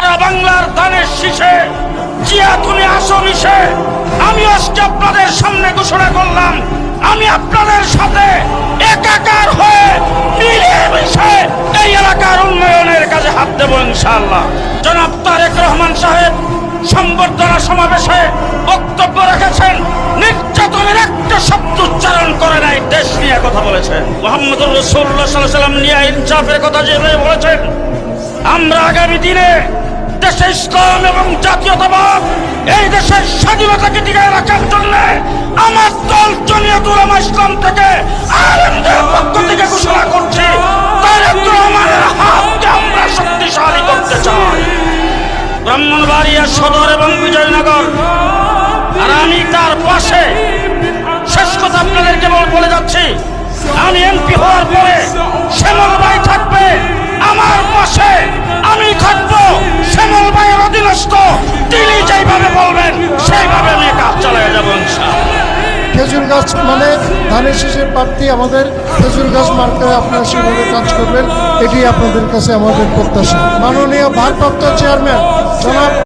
সারা বাংলার ধানের শীষে জিয়া তুমি আসো মিশে। আমি আজকে আপনাদের সামনে ঘোষণা করলাম, আমি আপনাদের সাথে একাকার হয়ে মিলেমিশে এই এলাকার উন্নয়নের কাজে হাত দেব ইনশাআল্লাহ। জনাব তারেক রহমান সাহেব সংবর্ধনা সমাবেশে বক্তব্য রেখেছেন, নির্যাতনের একটা শব্দ উচ্চারণ করে নাই, দেশ নিয়ে কথা বলেছেন। মুহাম্মদুর রাসূলুল্লাহ সাল্লাল্লাহু আলাইহি ওয়াসাল্লাম নিয়ে ইনসাফের কথা যেভাবে বলেছেন, আমরা আগামী দিনে দেশে ইসলাম এবং জাতীয়তাবাদ, এই দেশের স্বাধীনতাকে টিকিয়ে রাখার জন্য আমার দল জমিয়তুল উলামা ইসলাম থেকে আলেমদের পক্ষ থেকে ঘোষণা করছি, তারেক রহমানের হাতকে আমরা শক্তিশালী করতে চাই। ব্রাহ্মণবাড়িয়া সদর এবং বিজয়নগর, আর আমি তার পাশে শেষ কথা আপনাদেরকে বলে যাচ্ছি, আমি এমপি হওয়ার পরে শ্যামল ভাই থাকবে আমার পাশে, আমি থাকবো শ্যামল ভাইয়ের অধীনস্থ। তিনি যেইভাবে বলবেন সেইভাবে আমি কাজ চালিয়ে যাবো ইনশাআল্লাহ। খেজুর গাছ মানে ধানের শীষের প্রার্থী, আমাদের খেজুর গাছ মার্কায় আপনারা সেভাবে কাজ করবেন, এটি আপনাদের কাছে আমাদের প্রত্যাশা। মাননীয় ভারপ্রাপ্ত চেয়ারম্যান জনাব